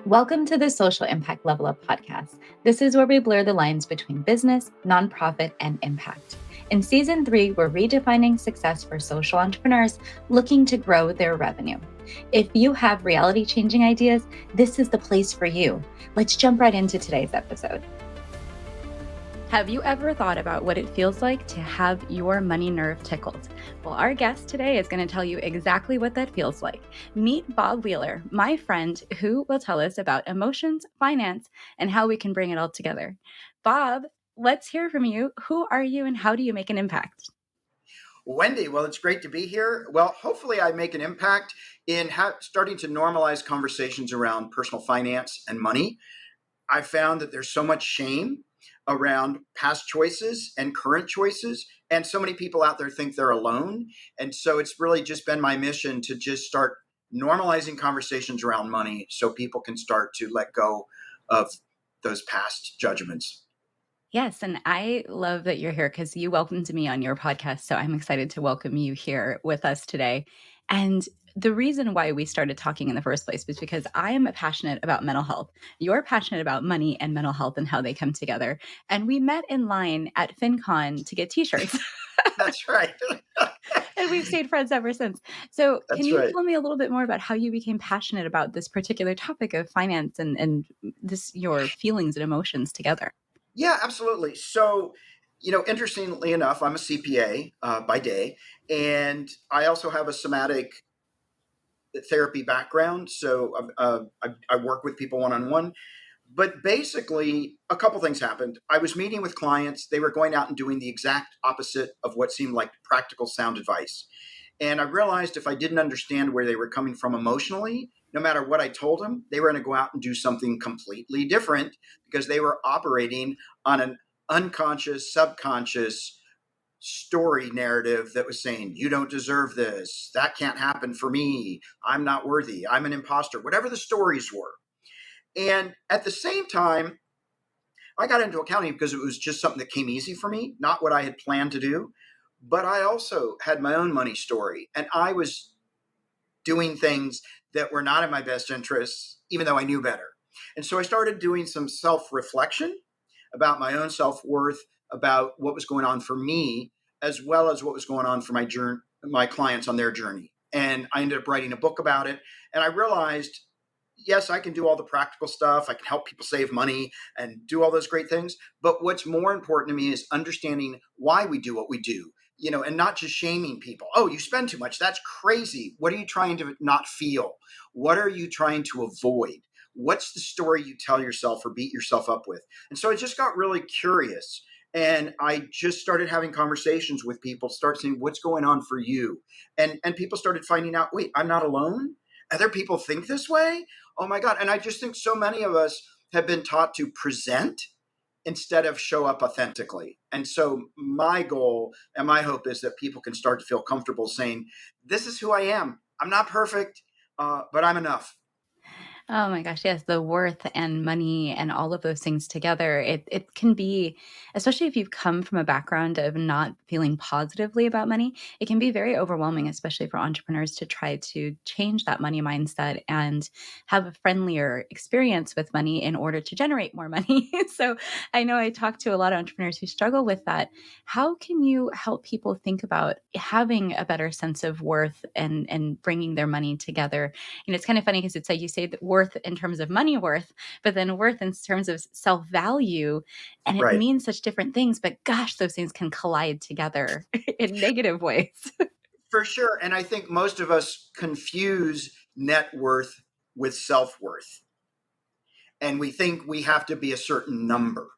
Welcome to the Social Impact Level Up podcast. This is where we blur the lines between business, nonprofit, and impact. In season 3, we're redefining success for social entrepreneurs looking to grow their revenue. If you have reality-changing ideas, this is the place for you. Let's jump right into today's episode. Have you ever thought about what it feels like to have your money nerve tickled? Well, our guest today is going to tell you exactly what that feels like. Meet Bob Wheeler, my friend, who will tell us about emotions, finance, and how we can bring it all together. Bob, let's hear from you. Who are you and how do you make an impact? Wendie, well, it's great to be here. Well, hopefully I make an impact in starting to normalize conversations around personal finance and money. I found that there's so much shame around past choices and current choices, and so many people out there think they're alone. And so it's really just been my mission to just start normalizing conversations around money so people can start to let go of those past judgments. Yes, and I love that you're here because you welcomed me on your podcast. So I'm excited to welcome you here with us today. And the reason why we started talking in the first place was because I am passionate about mental health. You're passionate about money and mental health and how they come together. And we met in line at FinCon to get t-shirts. That's right. And we've stayed friends ever since. So can That's you right. tell me a little bit more about how you became passionate about this particular topic of finance and this your feelings and emotions together? Yeah, absolutely. So, interestingly enough, I'm a CPA by day, and I also have a somatic therapy background. So I work with people one on one. But basically, a couple things happened. I was meeting with clients. They were going out and doing the exact opposite of what seemed like practical sound advice. And I realized if I didn't understand where they were coming from emotionally, no matter what I told them, they were going to go out and do something completely different because they were operating on an unconscious, subconscious story narrative that was saying, you don't deserve this. That can't happen for me. I'm not worthy. I'm an imposter, whatever the stories were. And at the same time, I got into accounting because it was just something that came easy for me, not what I had planned to do. But I also had my own money story, and I was doing things that were not in my best interests, even though I knew better. And so I started doing some self reflection about my own self worth, about what was going on for me, as well as what was going on for my clients on their journey. And I ended up writing a book about it. And I realized, yes, I can do all the practical stuff. I can help people save money and do all those great things. But what's more important to me is understanding why we do what we do, and not just shaming people. Oh, you spend too much. That's crazy. What are you trying to not feel? What are you trying to avoid? What's the story you tell yourself or beat yourself up with? And so I just got really curious. And I just started having conversations with people, start saying, what's going on for you? And people started finding out, wait, I'm not alone. Other people think this way. Oh my God. And I just think so many of us have been taught to present instead of show up authentically. And so my goal and my hope is that people can start to feel comfortable saying, this is who I am. I'm not perfect, but I'm enough. Oh my gosh, yes, the worth and money and all of those things together. It can be, especially if you've come from a background of not feeling positively about money, it can be very overwhelming, especially for entrepreneurs to try to change that money mindset and have a friendlier experience with money in order to generate more money. So I know I talk to a lot of entrepreneurs who struggle with that. How can you help people think about having a better sense of worth and bringing their money together? It's kind of funny because it's like you say that worth in terms of money worth, but then worth in terms of self-value. And it Right. means such different things, but gosh, those things can collide together in negative ways. For sure. And I think most of us confuse net worth with self worth. And we think we have to be a certain number.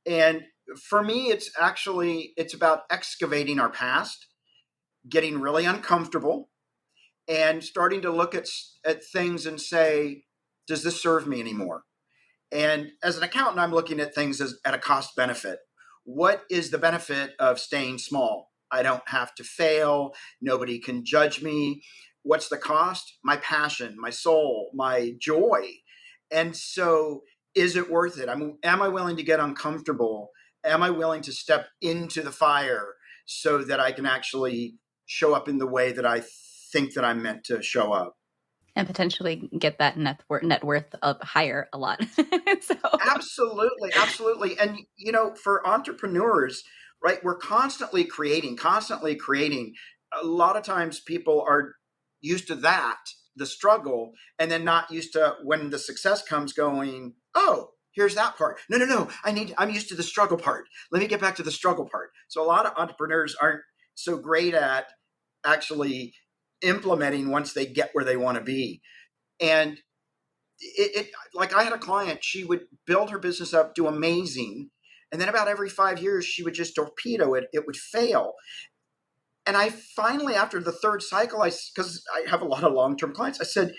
And for me, it's about excavating our past, getting really uncomfortable, and starting to look at things and say, does this serve me anymore? And as an accountant, I'm looking at things at a cost benefit. What is the benefit of staying small? I don't have to fail. Nobody can judge me. What's the cost? My passion, my soul, my joy. And so, is it worth it? Am I willing to get uncomfortable? Am I willing to step into the fire so that I can actually show up in the way that I think that I'm meant to show up? And potentially get that net worth up higher a lot. So Absolutely, absolutely. And for entrepreneurs, right, we're constantly creating, constantly creating. A lot of times people are used to that, the struggle, and then not used to when the success comes going, oh, here's that part. No, no, no. I'm used to the struggle part. Let me get back to the struggle part. So a lot of entrepreneurs aren't so great at actually implementing once they get where they want to be. And like I had a client, she would build her business up, do amazing, and then about every 5 years she would just torpedo it. It would fail. And I finally, after the third cycle, because I have a lot of long-term clients, I said,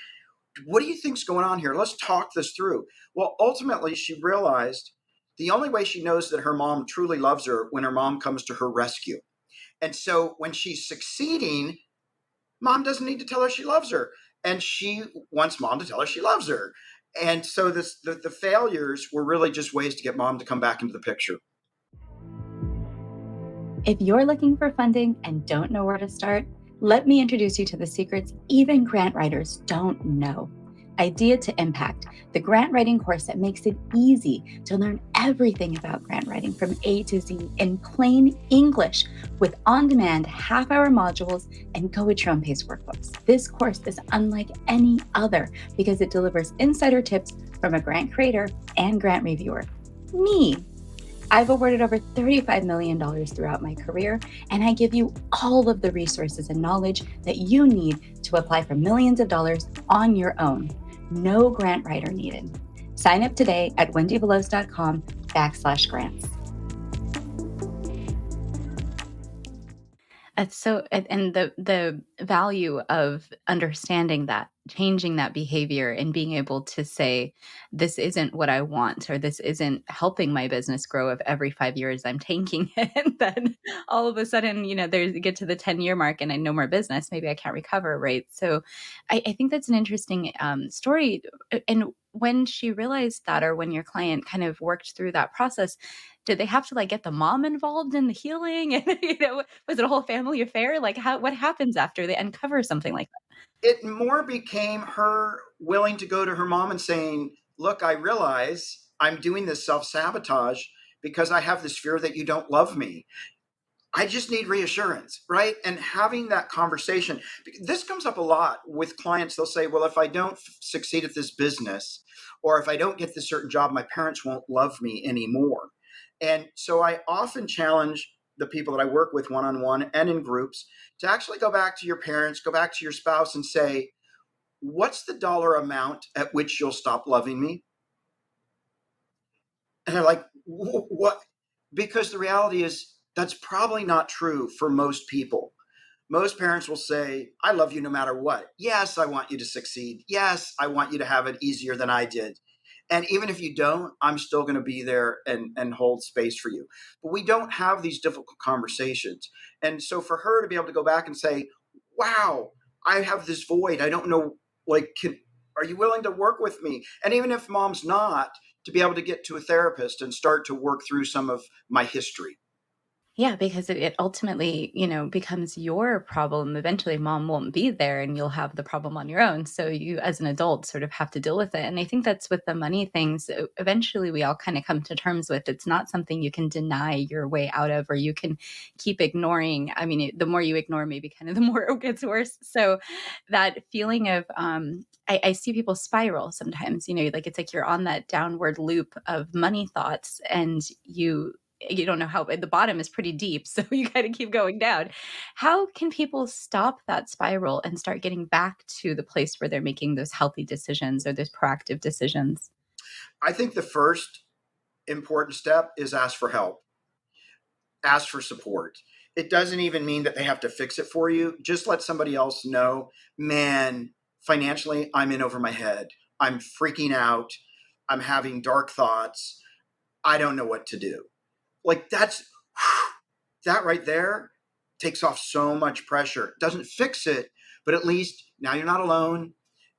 what do you think's going on here? Let's talk this through. Well, ultimately she realized the only way she knows that her mom truly loves her when her mom comes to her rescue. And so when she's succeeding, mom doesn't need to tell her she loves her, and she wants mom to tell her she loves her. And so the failures were really just ways to get mom to come back into the picture. if you're looking for funding and don't know where to start, let me introduce you to the secrets even grant writers don't know. Idea to Impact, the grant writing course that makes it easy to learn everything about grant writing from A to Z in plain English with on-demand half-hour modules and go-at-your-own-pace workbooks. This course is unlike any other because it delivers insider tips from a grant creator and grant reviewer, me. I've awarded over $35 million throughout my career, and I give you all of the resources and knowledge that you need to apply for millions of dollars on your own. No grant writer needed. Sign up today at wendieveloz.com/grants. That's so, and the value of understanding that, changing that behavior, and being able to say, this isn't what I want, or this isn't helping my business grow. If every 5 years I'm tanking it, and then all of a sudden, there's get to the 10-year mark and I no more business, maybe I can't recover, right? So, I think that's an interesting story. And when she realized that, or when your client kind of worked through that process, did they have to like get the mom involved in the healing? And was it a whole family affair? Like what happens after they uncover something like that? It more became her willing to go to her mom and saying, look, I realize I'm doing this self-sabotage because I have this fear that you don't love me. I just need reassurance, right? And having that conversation. This comes up a lot with clients. They'll say, well, if I don't succeed at this business, or if I don't get this certain job, my parents won't love me anymore. And so I often challenge the people that I work with one-on-one and in groups to actually go back to your parents, go back to your spouse and say, what's the dollar amount at which you'll stop loving me? And they're like, what? Because the reality is that's probably not true for most people. Most parents will say, I love you no matter what. Yes, I want you to succeed. Yes, I want you to have it easier than I did. And even if you don't, I'm still going to be there and hold space for you. But we don't have these difficult conversations. And so for her to be able to go back and say, wow, I have this void. I don't know, like, are you willing to work with me? And even if mom's not, to be able to get to a therapist and start to work through some of my history. Yeah, because it ultimately, becomes your problem. Eventually, mom won't be there and you'll have the problem on your own. So you, as an adult, sort of have to deal with it. And I think that's with the money things. Eventually, we all kind of come to terms with it's not something you can deny your way out of, or you can keep ignoring. I mean, the more you ignore, maybe kind of the more it gets worse. So that feeling of, I see people spiral sometimes, like it's like you're on that downward loop of money thoughts, and you don't know how the bottom is pretty deep, so you got to keep going down. How can people stop that spiral and start getting back to the place where they're making those healthy decisions or those proactive decisions? I think the first important step is ask for help, ask for support. It doesn't even mean that they have to fix it for you. Just let somebody else know, man, financially, I'm in over my head. I'm freaking out. I'm having dark thoughts. I don't know what to do. Like that right there takes off so much pressure. It doesn't fix it, but at least now you're not alone.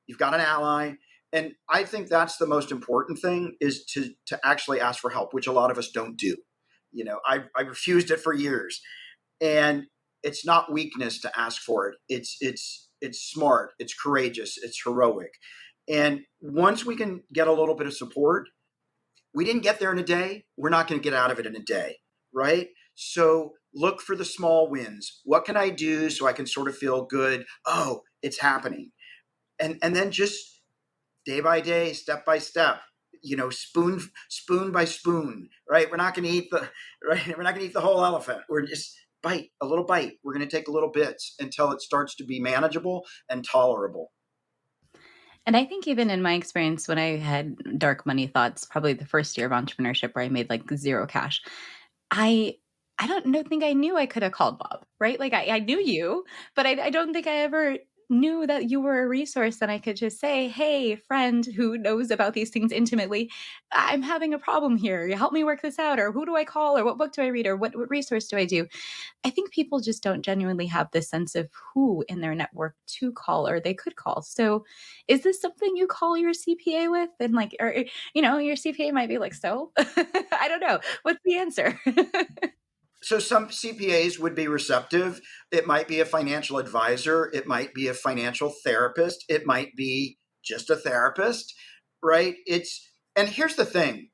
You've got an ally. And I think that's the most important thing, is to actually ask for help, which a lot of us don't do. I refused it for years. And it's not weakness to ask for it. It's it's smart, it's courageous, it's heroic. And once we can get a little bit of support, we didn't get there in a day. We're not going to get out of it in a day, right? So look for the small wins. What can I do so I can sort of feel good? Oh, it's happening. And then just day by day, step by step, spoon by spoon, right? We're not going to eat the right. We're not going to eat the whole elephant. We're just bite a little bite. We're going to take little bits until it starts to be manageable and tolerable. And I think even in my experience, when I had dark money thoughts, probably the first year of entrepreneurship where I made like zero cash, I I don't know think I knew I could have called Bob, right? Like I knew you, but I don't think I ever knew that you were a resource that I could just say, "Hey, friend who knows about these things intimately, I'm having a problem here. Help me work this out." Or who do I call? Or what book do I read? Or what resource do I do? I think people just don't genuinely have this sense of who in their network to call or they could call. So, is this something you call your CPA with? And like, or your CPA might be like, so I don't know. What's the answer? So some CPAs would be receptive. It might be a financial advisor. It might be a financial therapist. It might be just a therapist, right? And here's the thing.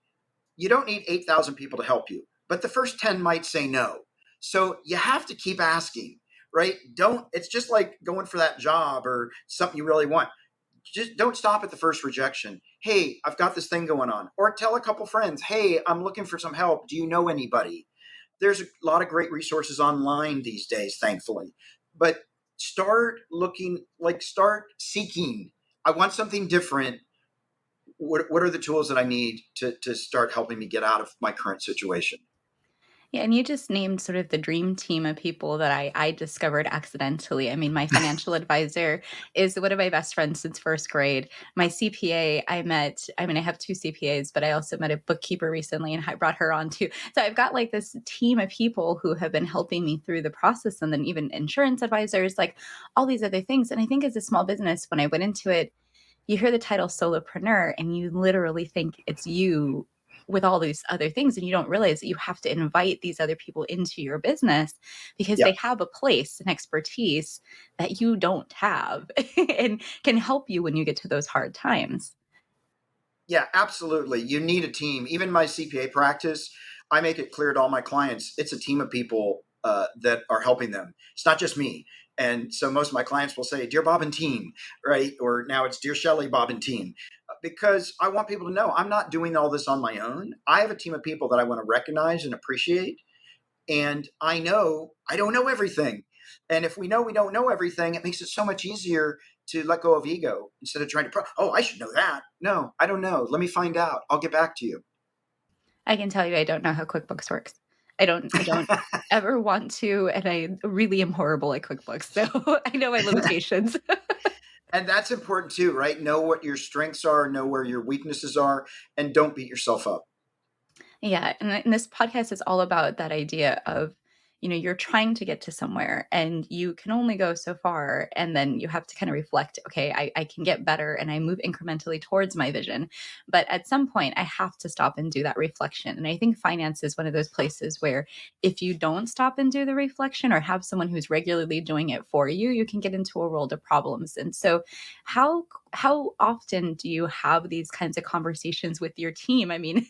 You don't need 8,000 people to help you, but the first 10 might say no. So you have to keep asking, right? It's just like going for that job or something you really want. Just don't stop at the first rejection. Hey, I've got this thing going on. Or tell a couple friends, hey, I'm looking for some help. Do you know anybody? There's a lot of great resources online these days, thankfully. But start looking, like start seeking. I want something different. What are the tools that I need to start helping me get out of my current situation? Yeah, and you just named sort of the dream team of people that I discovered accidentally. I mean, my financial advisor is one of my best friends since first grade. My CPA, I have two CPAs, but I also met a bookkeeper recently and I brought her on too. So I've got like this team of people who have been helping me through the process, and then even insurance advisors, like all these other things. And I think as a small business, when I went into it, you hear the title solopreneur and you literally think it's you with all these other things, and you don't realize that you have to invite these other people into your business because Yeah. they have a place and expertise that you don't have and can help you when you get to those hard times. Yeah, absolutely. You need a team. Even my CPA practice, I make it clear to all my clients, it's a team of people that are helping them. It's not just me. And so most of my clients will say, Dear Bob and team, right? Or now it's Dear Shelley, Bob and team, because I want people to know I'm not doing all this on my own. I have a team of people that I want to recognize and appreciate. And I know I don't know everything. And if we know we don't know everything, it makes it so much easier to let go of ego instead of trying to, oh, I should know that. No, I don't know. Let me find out. I'll get back to you. I can tell you I don't know how QuickBooks works. I don't ever want to, and I really am horrible at QuickBooks. So I know my limitations. And that's important too, right? Know what your strengths are, know where your weaknesses are, and don't beat yourself up. Yeah, and this podcast is all about that idea of, you're trying to get to somewhere and you can only go so far. And then you have to kind of reflect, okay, I can get better and I move incrementally towards my vision. But at some point, I have to stop and do that reflection. And I think finance is one of those places where if you don't stop and do the reflection or have someone who's regularly doing it for you, you can get into a world of problems. And so, how often do you have these kinds of conversations with your team? I mean,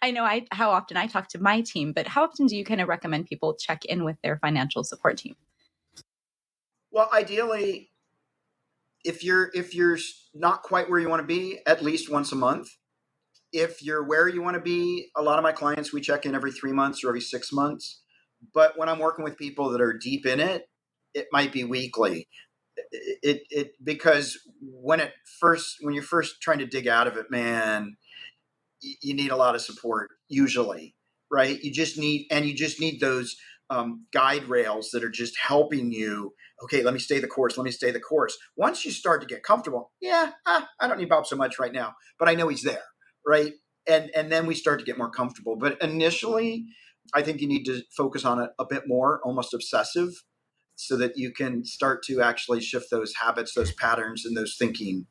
I know how often I talk to my team, but how often do you kind of recommend people check in with their financial support team? Well, ideally, if you're not quite where you want to be, at least once a month. If you're where you want to be, a lot of my clients, we check in every 3 months or every 6 months. But when I'm working with people that are deep in it, it might be weekly. Because when you're first trying to dig out of it, man, you need a lot of support usually, right? You just need those guide rails that are just helping you. Okay, let me stay the course. Let me stay the course. Once you start to get comfortable, yeah, I don't need Bob so much right now, but I know he's there, right? And then we start to get more comfortable. But initially, I think you need to focus on it a bit more, almost obsessive, so that you can start to actually shift those habits, those patterns, and those thinking.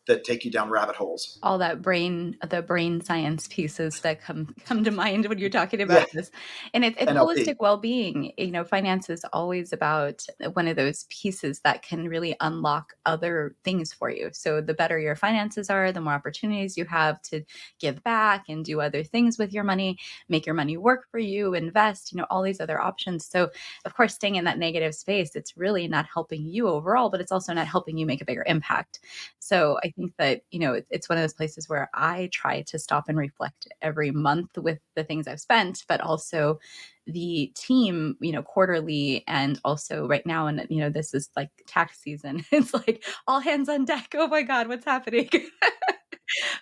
that take you down rabbit holes. All that the brain science pieces that come to mind when you're talking about Yeah, this. And it's NLP. holistic well-being. Finance is always about one of those pieces that can really unlock other things for you. So the better your finances are, the more opportunities you have to give back and do other things with your money, make your money work for you, invest, all these other options. So of course, staying in that negative space, it's really not helping you overall, but it's also not helping you make a bigger impact. So I think that, it's one of those places where I try to stop and reflect every month with the things I've spent, but also the team, quarterly. And also right now, and, this is like tax season. It's like all hands on deck. Oh my God, what's happening?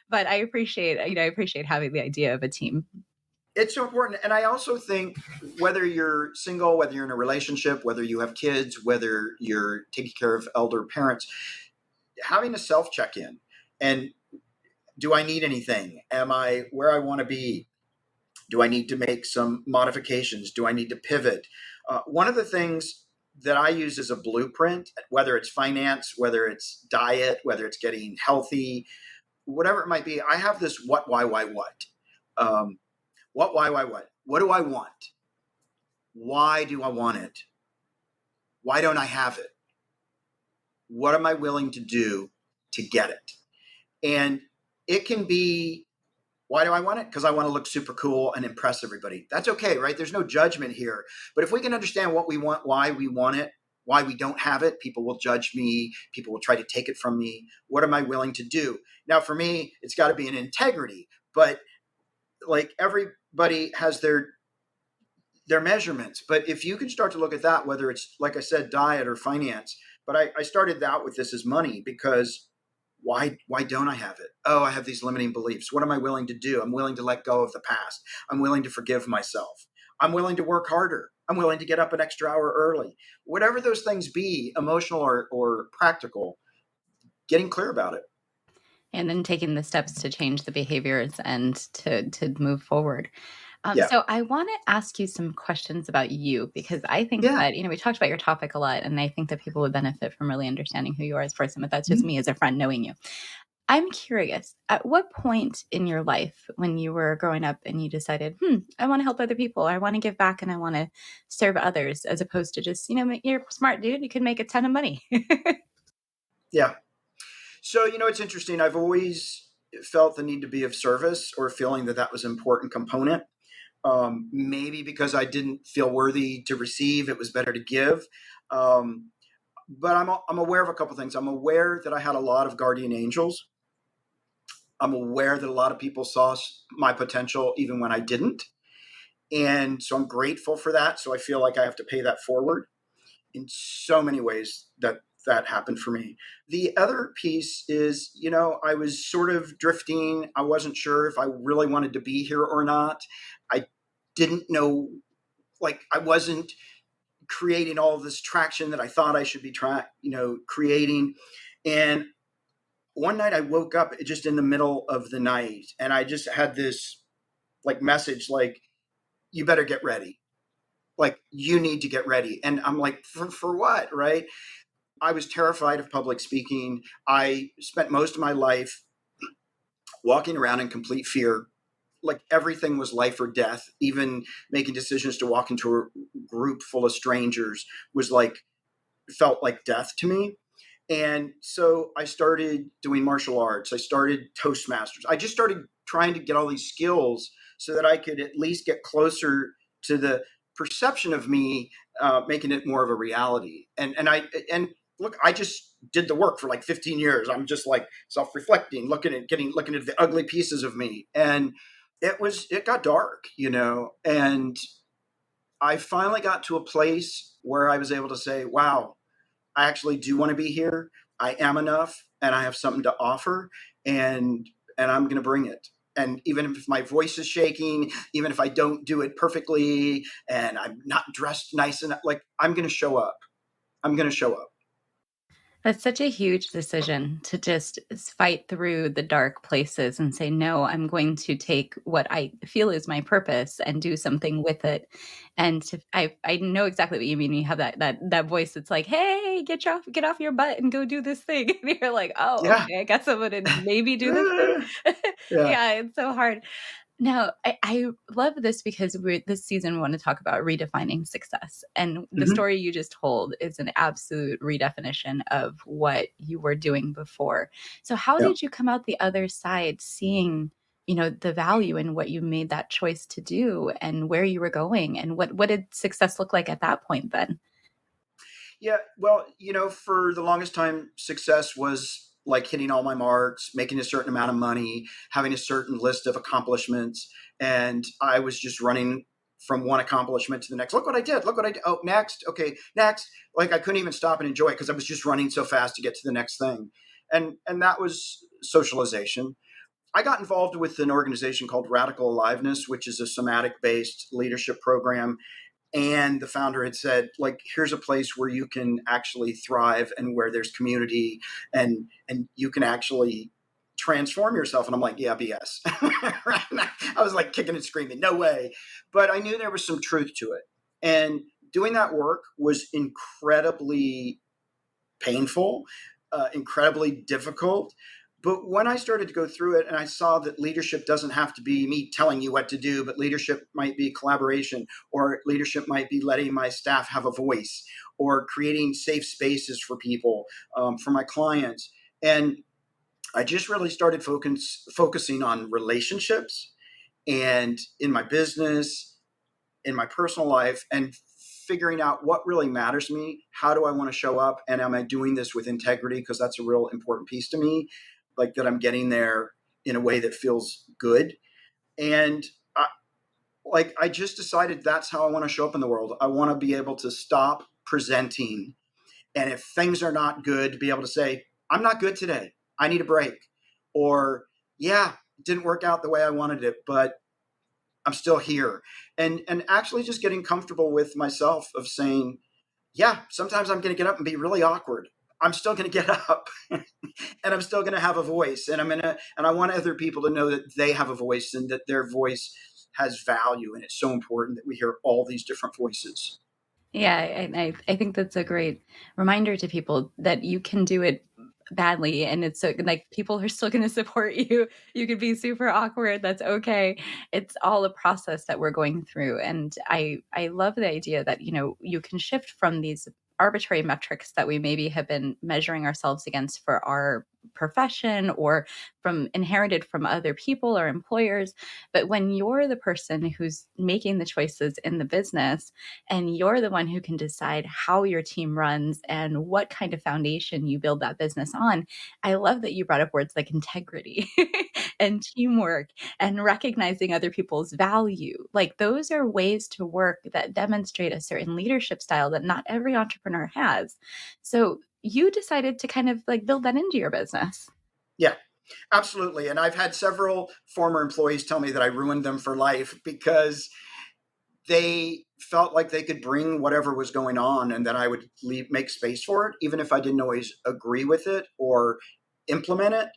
But I appreciate having the idea of a team. It's so important. And I also think whether you're single, whether you're in a relationship, whether you have kids, whether you're taking care of elder parents, having a self check in and do I need anything? Am I where I want to be? Do I need to make some modifications? Do I need to pivot? One of the things that I use as a blueprint, whether it's finance, whether it's diet, whether it's getting healthy, whatever it might be, I have this what, why, what. What, why, what? What do I want? Why do I want it? Why don't I have it? What am I willing to do to get it? And it can be, why do I want it? Because I want to look super cool and impress everybody. That's okay, right? There's no judgment here. But if we can understand what we want, why we want it, why we don't have it, people will judge me. People will try to take it from me. What am I willing to do? Now, for me, it's got to be an integrity. But like everybody has their measurements. But if you can start to look at that, whether it's, like I said, diet or finance, but I started out with this as money because why don't I have it? Oh, I have these limiting beliefs. What am I willing to do? I'm willing to let go of the past. I'm willing to forgive myself. I'm willing to work harder. I'm willing to get up an extra hour early. Whatever those things be, emotional or practical, getting clear about it. And then taking the steps to change the behaviors and to move forward. Yeah. So I want to ask you some questions about you because I think Yeah. that, we talked about your topic a lot, and I think that people would benefit from really understanding who you are as a person, but that's just me as a friend knowing you. I'm curious, at what point in your life when you were growing up and you decided, I want to help other people, I want to give back and I want to serve others, as opposed to just, you're a smart dude, you can make a ton of money. Yeah. So, it's interesting. I've always felt the need to be of service or feeling that that was an important component. Maybe because I didn't feel worthy to receive, it was better to give. Um, but I'm aware of a couple things. I'm aware that I had a lot of guardian angels. I'm aware that a lot of people saw my potential even when I didn't. And so I'm grateful for that. So I feel like I have to pay that forward in so many ways that happened for me. The other piece is, I was sort of drifting. I wasn't sure if I really wanted to be here or not. I didn't know, like, I wasn't creating all of this traction that I thought I should be creating. And one night I woke up just in the middle of the night and I just had this like message, like, you better get ready. Like, you need to get ready. And I'm like, for what? Right. I was terrified of public speaking. I spent most of my life walking around in complete fear. Like everything was life or death. Even making decisions to walk into a group full of strangers was like, felt like death to me. And so I started doing martial arts. I started Toastmasters. I just started trying to get all these skills so that I could at least get closer to the perception of me, making it more of a reality. And look, I just did the work for like 15 years. I'm just like self-reflecting, looking at the ugly pieces of me. And it got dark, and I finally got to a place where I was able to say, wow, I actually do want to be here. I am enough and I have something to offer, and I'm going to bring it. And even if my voice is shaking, even if I don't do it perfectly and I'm not dressed nice enough, like, I'm going to show up. I'm going to show up. That's such a huge decision to just fight through the dark places and say, no, I'm going to take what I feel is my purpose and do something with it. And I know exactly what you mean. You have that voice that's like, hey, get off your butt and go do this thing. And you're like, oh, Yeah. okay, I guess I'm gonna maybe do this thing. Yeah. Yeah, it's so hard. Now, I love this because this season we want to talk about redefining success. And the Mhm. story you just told is an absolute redefinition of what you were doing before. So how Yeah. did you come out the other side seeing, the value in what you made that choice to do and where you were going? And what did success look like at that point then? Yeah, well, for the longest time, success was like hitting all my marks, making a certain amount of money, having a certain list of accomplishments, and I was just running from one accomplishment to the next. Look what I did! Look what I did! Oh, next, okay, next. Like I couldn't even stop and enjoy it because I was just running so fast to get to the next thing, and that was socialization. I got involved with an organization called Radical Aliveness, which is a somatic based leadership program, and the founder had said, like, here's a place where you can actually thrive and where there's community, and you can actually transform yourself. And I'm like, yeah, BS. I was like kicking and screaming, no way. But I knew there was some truth to it, and doing that work was incredibly painful, incredibly difficult. But when I started to go through it and I saw that leadership doesn't have to be me telling you what to do, but leadership might be collaboration, or leadership might be letting my staff have a voice, or creating safe spaces for people, for my clients. And I just really started focusing on relationships and in my business, in my personal life, and figuring out what really matters to me. How do I want to show up? And am I doing this with integrity? Because that's a real important piece to me, like that I'm getting there in a way that feels good. And I just decided that's how I want to show up in the world. I want to be able to stop presenting. And if things are not good, be able to say, I'm not good today. I need a break. Or, yeah, it didn't work out the way I wanted it, but I'm still here. And actually just getting comfortable with myself of saying, yeah, sometimes I'm going to get up and be really awkward. I'm still going to get up and I'm still going to have a voice, and I want other people to know that they have a voice and that their voice has value. And it's so important that we hear all these different voices. Yeah, and I think that's a great reminder to people that you can do it badly, and it's so like, people are still gonna support you. You could be super awkward, that's okay. It's all a process that we're going through, and I love the idea that, you can shift from these arbitrary metrics that we maybe have been measuring ourselves against for our profession or from inherited from other people or employers. But when you're the person who's making the choices in the business, and you're the one who can decide how your team runs and what kind of foundation you build that business on. I love that you brought up words like integrity and teamwork and recognizing other people's value. Like, those are ways to work that demonstrate a certain leadership style that not every entrepreneur has. So you decided to kind of like build that into your business. Yeah, absolutely. And I've had several former employees tell me that I ruined them for life because they felt like they could bring whatever was going on and that I would make space for it, even if I didn't always agree with it or implement it.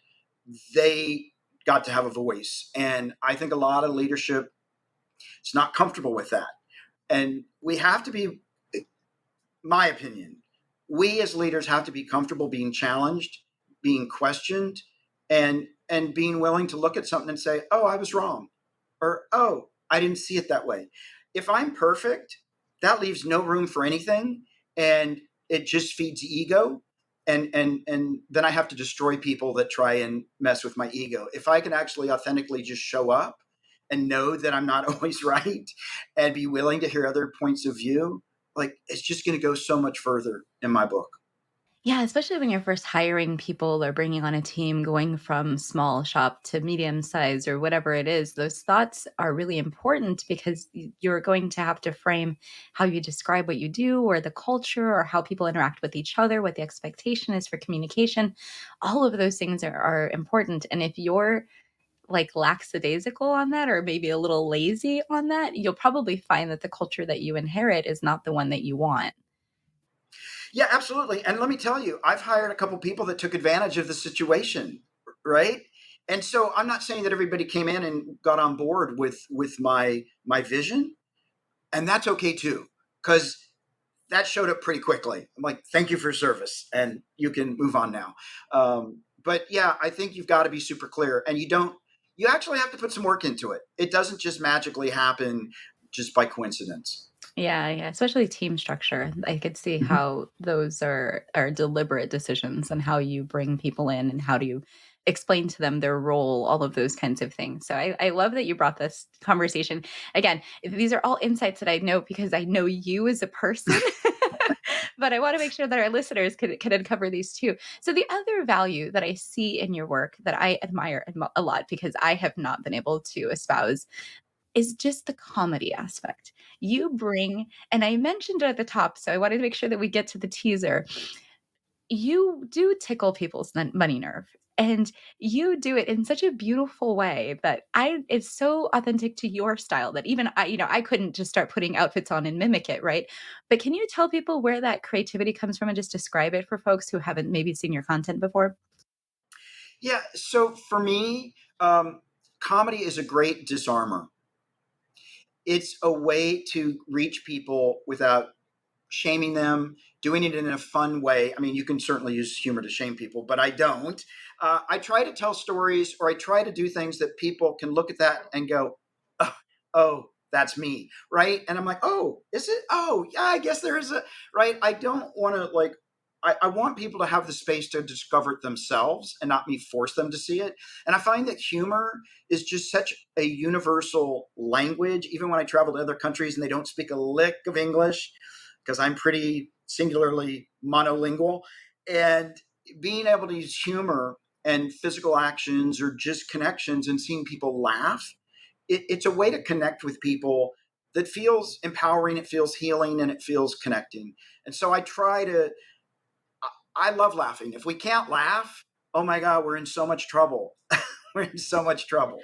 They got to have a voice. And I think a lot of leadership is not comfortable with that. And we have to be, my opinion, we as leaders have to be comfortable being challenged, being questioned, and being willing to look at something and say, "Oh, I was wrong," or "Oh, I didn't see it that way." If I'm perfect, that leaves no room for anything, and it just feeds ego. And then I have to destroy people that try and mess with my ego. If I can actually authentically just show up and know that I'm not always right, and be willing to hear other points of view, like it's just going to go so much further in my book. Yeah, especially when you're first hiring people or bringing on a team, going from small shop to medium size or whatever it is, those thoughts are really important because you're going to have to frame how you describe what you do or the culture or how people interact with each other, what the expectation is for communication. All of those things are important. And if you're like lackadaisical on that or maybe a little lazy on that, you'll probably find that the culture that you inherit is not the one that you want. Yeah, absolutely. And let me tell you, I've hired a couple people that took advantage of the situation, right? And so I'm not saying that everybody came in and got on board with my vision, and that's okay too, because that showed up pretty quickly. I'm like, thank you for your service, and you can move on now. But yeah, I think you've got to be super clear, and you actually have to put some work into it. It doesn't just magically happen just by coincidence. Yeah, yeah, especially team structure. I could see Mhm. how those are deliberate decisions and how you bring people in and how do you explain to them their role, all of those kinds of things. So I love that you brought this conversation. Again, these are all insights that I know because I know you as a person. But I want to make sure that our listeners can uncover these too. So the other value that I see in your work that I admire a lot because I have not been able to espouse is just the comedy aspect. You bring and I mentioned it at the top, so I wanted to make sure that we get to the teaser. You do tickle people's money nerve, and you do it in such a beautiful way that I it's so authentic to your style that even I couldn't just start putting outfits on and mimic it, right? But can you tell people where that creativity comes from and just describe it for folks who haven't maybe seen your content before? Yeah. So for me, comedy is a great disarmer. It's a way to reach people without shaming them, doing it in a fun way. I mean, you can certainly use humor to shame people, but I don't. I try to tell stories, or I try to do things that people can look at that and go, oh, oh, that's me, right? And I'm like, oh, is it? Oh, yeah, I guess there is a, right? I don't want to like, I want people to have the space to discover it themselves and not me force them to see it. And I find that humor is just such a universal language. Even when I travel to other countries and they don't speak a lick of English, because I'm pretty singularly monolingual. And being able to use humor and physical actions or just connections and seeing people laugh, it's a way to connect with people that feels empowering, it feels healing, and it feels connecting. And so I love laughing. If we can't laugh, oh my God, we're in so much trouble. We're in so much trouble.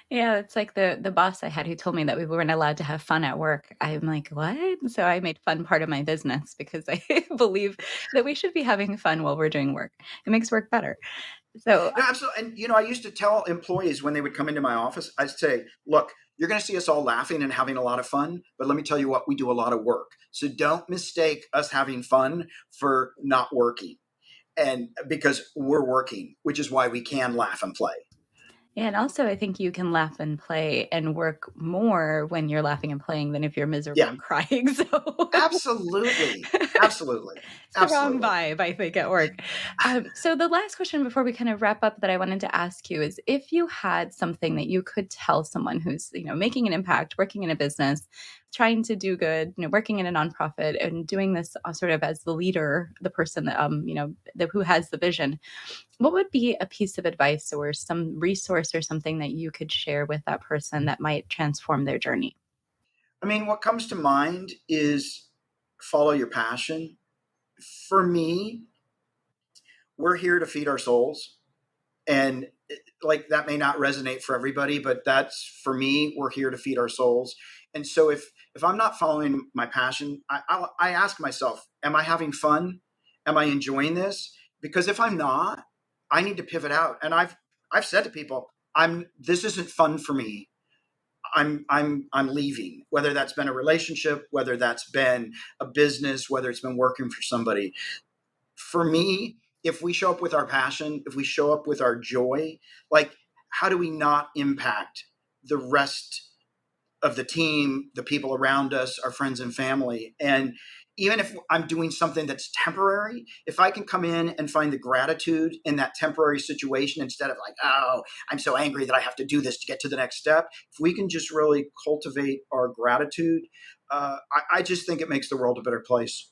Yeah, it's like the boss I had who told me that we weren't allowed to have fun at work. I'm like, "What?" So I made fun part of my business because I believe that we should be having fun while we're doing work. It makes work better. So No, absolutely. And I used to tell employees when they would come into my office, I'd say, look, you're going to see us all laughing and having a lot of fun, but let me tell you what, we do a lot of work. So don't mistake us having fun for not working. And because we're working, which is why we can laugh and play. and also I think you can laugh and play and work more when you're laughing and playing than if you're miserable Yeah, and crying. So absolutely. Absolutely. it's the wrong Absolutely. vibe, I think, at work. So the last question before we kind of wrap up that I wanted to ask you is if you had something that you could tell someone who's, making an impact, working in a business, trying to do good, working in a nonprofit and doing this sort of as the leader, the person that, who has the vision, what would be a piece of advice or some resource or something that you could share with that person that might transform their journey? I mean, what comes to mind is follow your passion. For me, we're here to feed our souls. And like that may not resonate for everybody, but that's for me, we're here to feed our souls. And so if I'm not following my passion, I ask myself, am I having fun? Am I enjoying this? Because if I'm not, I need to pivot out. And I've said to people, this isn't fun for me. I'm leaving, whether that's been a relationship, whether that's been a business, whether it's been working for somebody. For me, if we show up with our passion, if we show up with our joy, like how do we not impact the rest of the team, the people around us, our friends and family? And even if I'm doing something that's temporary, if I can come in and find the gratitude in that temporary situation instead of like, oh, I'm so angry that I have to do this to get to the next step, if we can just really cultivate our gratitude, I just think it makes the world a better place.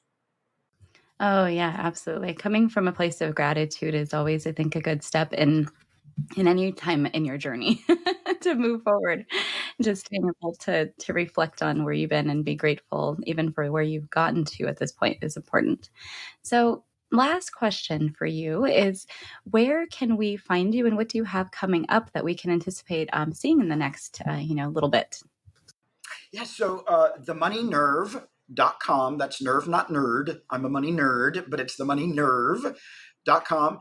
Oh yeah, absolutely. Coming from a place of gratitude is always, I think, a good step in any time in your journey to move forward. Just being able to reflect on where you've been and be grateful even for where you've gotten to at this point is important. So last question for you is where can we find you and what do you have coming up that we can anticipate seeing in the next little bit? Yeah, so the money nerve moneynerve.com. That's nerve, not nerd. I'm a money nerd, but it's the moneynerve.com.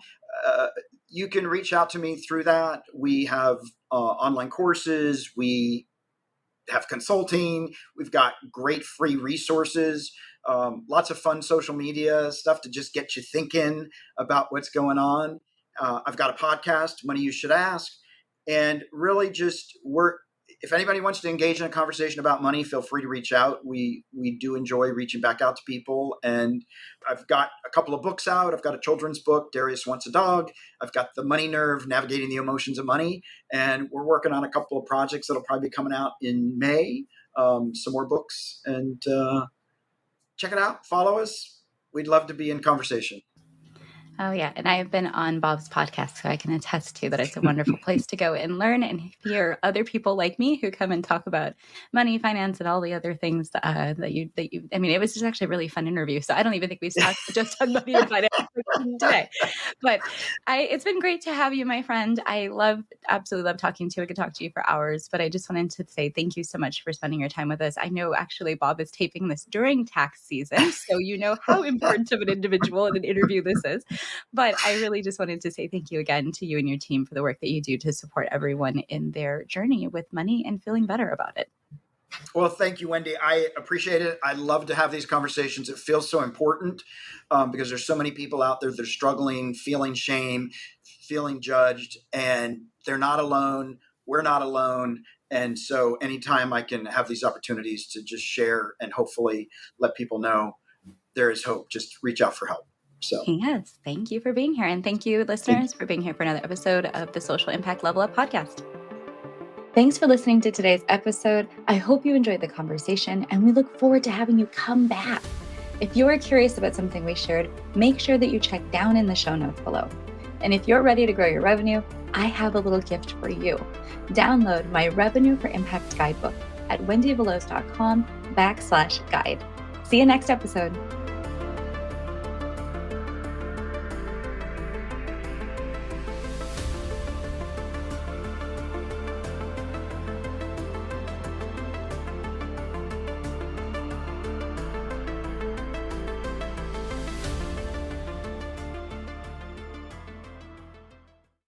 You can reach out to me through that. We have online courses. We have consulting. We've got great free resources, lots of fun social media stuff to just get you thinking about what's going on. I've got a podcast, Money You Should Ask, and really just work. If anybody wants to engage in a conversation about money, feel free to reach out. We do enjoy reaching back out to people. And I've got a couple of books out. I've got a children's book, Darius Wants a Dog. I've got The Money Nerve, Navigating the Emotions of Money. And we're working on a couple of projects that'll probably be coming out in May, some more books. And check it out. Follow us. We'd love to be in conversation. Oh, yeah. And I have been on Bob's podcast, so I can attest to that it's a wonderful place to go and learn and hear other people like me who come and talk about money, finance, and all the other things that you, I mean, it was just actually a really fun interview. So I don't even think we talked just on money and finance today. But it's been great to have you, my friend. I absolutely love talking to you. I could talk to you for hours, but I just wanted to say thank you so much for spending your time with us. I know actually Bob is taping this during tax season, so you know how important of an individual in an interview this is. But I really just wanted to say thank you again to you and your team for the work that you do to support everyone in their journey with money and feeling better about it. Well, thank you, Wendie. I appreciate it. I love to have these conversations. It feels so important because there's so many people out there that are struggling, feeling shame, feeling judged, and they're not alone. We're not alone. And so anytime I can have these opportunities to just share and hopefully let people know there is hope, just reach out for help. So yes, thank you for being here. And thank you, listeners, for being here for another episode of the Social Impact Level Up podcast. Thanks for listening to today's episode. I hope you enjoyed the conversation, and we look forward to having you come back. If you are curious about something we shared, make sure that you check down in the show notes below. And if you're ready to grow your revenue, I have a little gift for you. Download my Revenue for Impact guidebook at wendieveloz.com/guide. See you next episode.